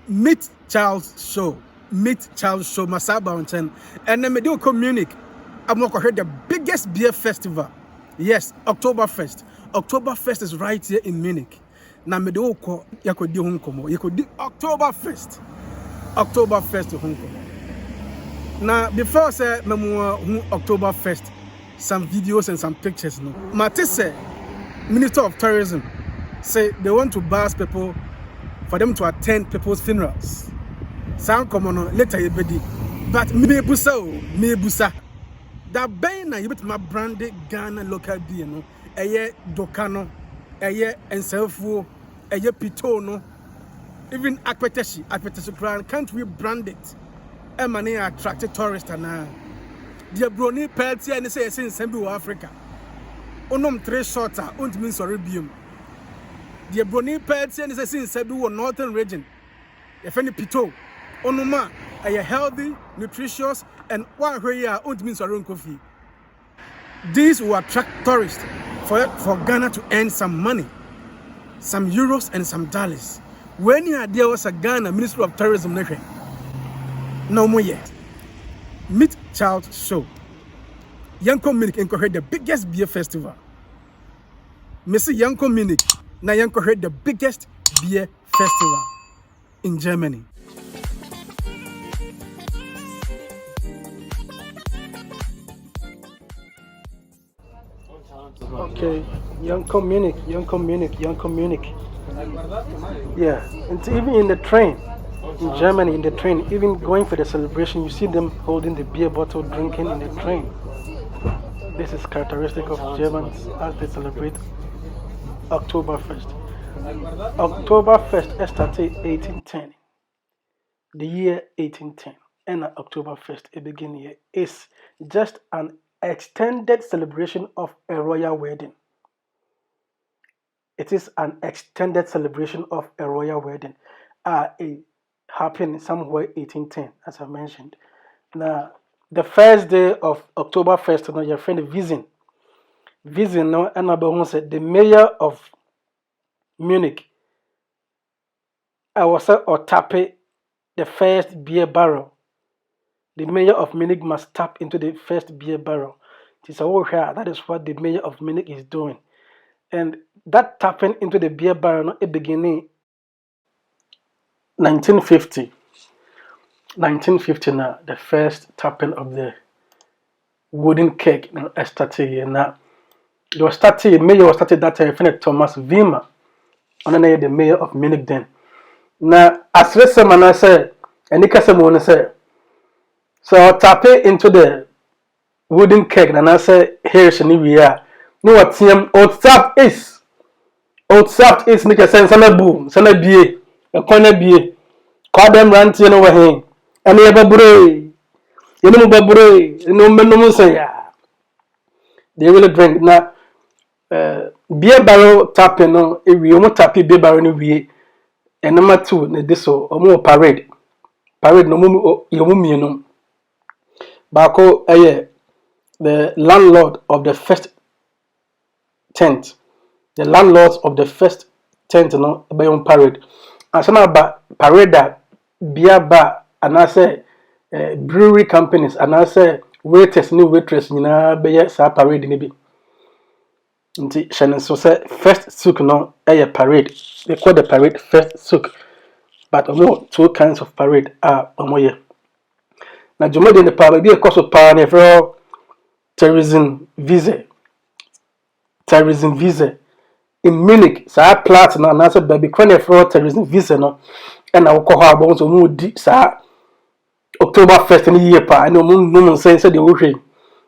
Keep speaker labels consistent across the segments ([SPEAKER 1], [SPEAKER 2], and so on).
[SPEAKER 1] Meet Charles Show. Meet Charles Show, Masaba and then we do Munich. I'm going to hear the biggest beer festival. Yes, Oktoberfest. Oktoberfest is right here in Munich. Now me do ko yakodi hunkomo. Yakodi Oktoberfest. Oktoberfest hunkomo. Now before say me Oktoberfest, some videos and some pictures. No, Matisse say, Minister of Tourism, say they want to bus people for them to attend people's funerals. Sound common later you bedi, but me busa. That bay na you bet my branded Ghana local beer no. Eye dokano, eye enselfu, eye pitono, even akpeteshi brand can't we brand it? Money attracted tourists na. The brony pelty and say in Sembu Africa. Onom 3 shorter, und mean sorry bium. The brony pelty and say in Sembu northern region. If any pito, onoma, a healthy, nutritious, and one here und mean sorry coffee. These will attract tourists for Ghana to earn some money, some euros and some dollars. When you are there was a Ghana Ministry of Tourism nation. No more yet. Meet Child Show. Yanko Munich encouraged the biggest beer festival. Missy Yanko Munich, now Yanko heard the biggest beer festival in Germany. Okay, Yanko Munich. Yeah, and even in the train. In Germany, in the train, even going for the celebration, you see them holding the beer bottle, drinking in the train. This is characteristic of Germans as they celebrate Oktoberfest. Oktoberfest started 1810. The year 1810, and Oktoberfest, a beginning year, is just an extended celebration of a royal wedding. It is an extended celebration of a royal wedding. It happened somewhere 1810, as I mentioned. Now, the first day of Oktoberfest, your friend Wiesn, no, and said the mayor of Munich, I was or tapping the first beer barrel. The mayor of Munich must tap into the first beer barrel. It is all here. That is what the mayor of Munich is doing. And that tapping into the beer barrel, it beginning 1950. 1950 now, the first tapping of the wooden keg started here. Now, it was started, mayor was started that time, friend Thomas Wimmer, and then the mayor of Munich then. Now, as recent I said, and Nika Simone said, so tapping into the wooden keg, and I said, here's an area. No, what old saft is. Old saft is Nika saying, Sana boom, Sana bie, a corner bie, call them ranting over here. And you have a bray, you know, babray, no say, they really drink now. Beer barrel tapping, no, if we won't tap beer barrel anyway. And number 2, this or more parade, no more, you know. Bako, the landlord of the first tent, the landlords of the first tent, no, by on parade. And some about parade that beer bar. And I say brewery companies, and I say waiters, new waitress, you know, be sa parade ni bi. Nti Shannon so say Festzug no a parade. They call the parade Festzug, but more 2 kinds of parade are omoye. Na Jumadi in the parade be a course of power ne for Theresienwiese in Munich. Sa plat na na say baby kwane for Theresienwiese no, and I will call her bones so di sa Oktoberfest in the year pa no mun say the ocean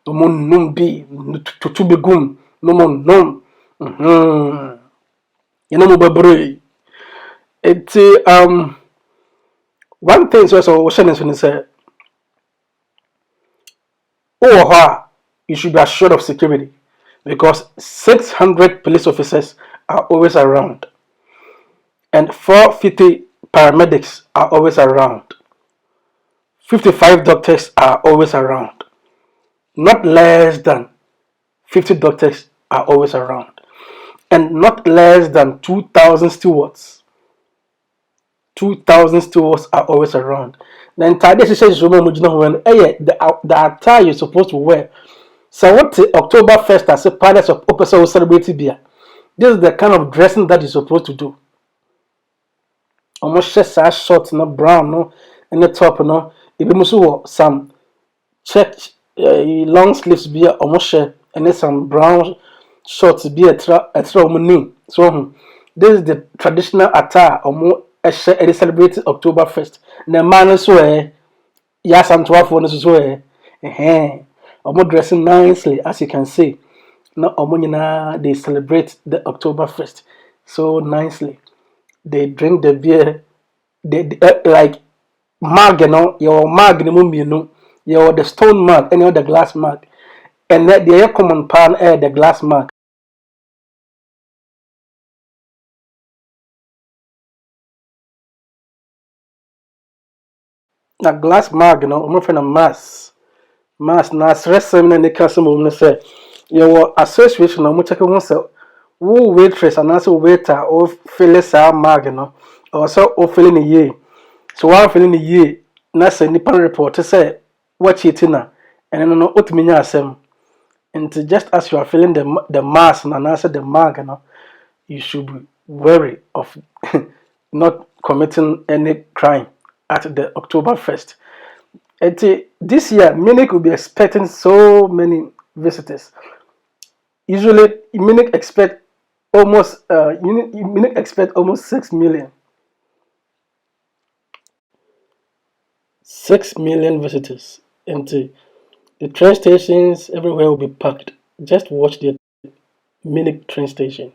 [SPEAKER 1] no mun num be to be gum no mun num you know babre it one thing so Shannon say you should be assured of security because 600 police officers are always around and 450 paramedics are always around. 55 doctors are always around. Not less than 50 doctors are always around. And not less than 2,000 stewards 2,000 stewards are always around. The entire decision is when the attire you're supposed to wear. So what the Oktoberfest as a palace of Opesa will celebrate beer. This is the kind of dressing that you're supposed to do. Almost just short, no brown, no, and the top, no. If you some check long sleeves beer, almost and then some brown shorts beer, extra money. So this is the traditional attire or more celebrate Oktoberfest. The man is where yes, I'm 12 one is where I'm dressing nicely as you can see. Now they celebrate the Oktoberfest so nicely. They drink the beer. They like mug, your mug, your the stone mug, and the glass mug, and that the common pan air the glass mug. Na glass mug, I'm from a mass. Na stress seminar the customer say your association no much once who waitress and also waiter or fill sa mug, or so or filling a year. So while filling a year, na say nipa report to say what you na, and then no what mean asem. And just as you are feeling the mass and answer the mug, you should be wary of not committing any crime at the Oktoberfest. And this year, Munich will be expecting so many visitors. Usually, Munich expect almost 6 million. 6 million visitors. And the train stations everywhere will be packed. Just watch the Munich train station.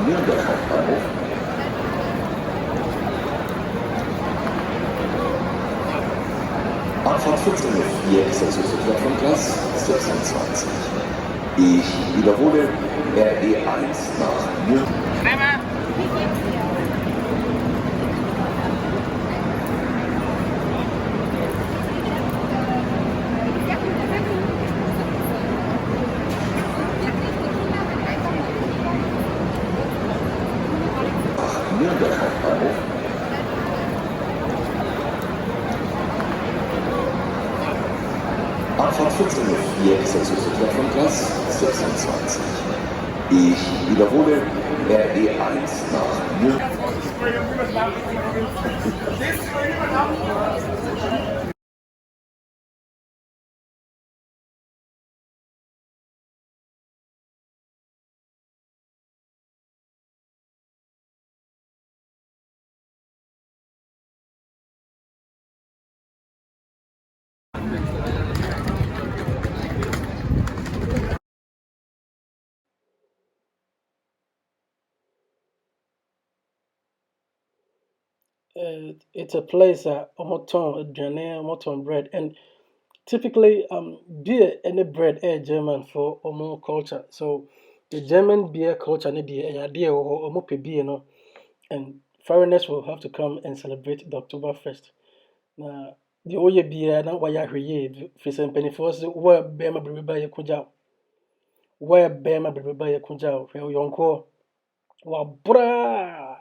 [SPEAKER 2] Nürnberg Hauptbahnhof. Abfahrt 14.04 ist der Zugverkehr von Gleis 26. Ich wiederhole, RE1 nach Nürnberg. Nürnberg Hauptbahnhof. Abfahrt 14.04 ist der Zugverkehr von Gleis 26. Ich wiederhole, RE1 nach Nürnberg.
[SPEAKER 1] It's a place moton bread, and typically beer and bread German for omo culture. So the German beer culture ne the idea or omo pe beer no, and foreigners will have to come and celebrate the Oktoberfest. Na the oye beer na waya hweye fi se mpanifo se wo be ma beba ye kugya. Wo be ma beba ye kugya hwe yonko wa bra.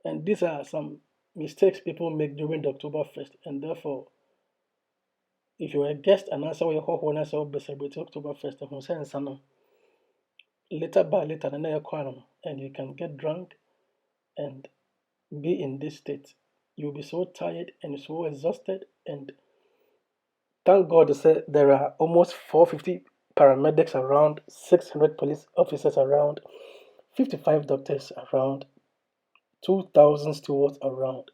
[SPEAKER 1] And these are some mistakes people make during the Oktoberfest, and therefore, if you're a guest and answer your whole answer will celebrate Oktoberfest, and say and later by later, and you can get drunk and be in this state. You'll be so tired and so exhausted, and thank God to say there are almost 450 paramedics around, 600 police officers around, 55 doctors around, 2,000 stewards around.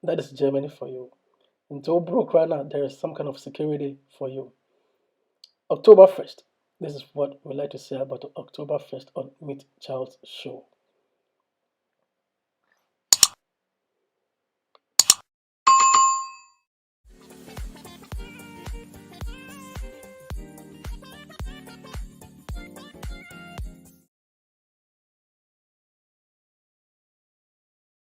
[SPEAKER 1] That is Germany for you. Until broke right now, there is some kind of security for you. Oktoberfest. This is what we like to say about the Oktoberfest on Meet Charles Show.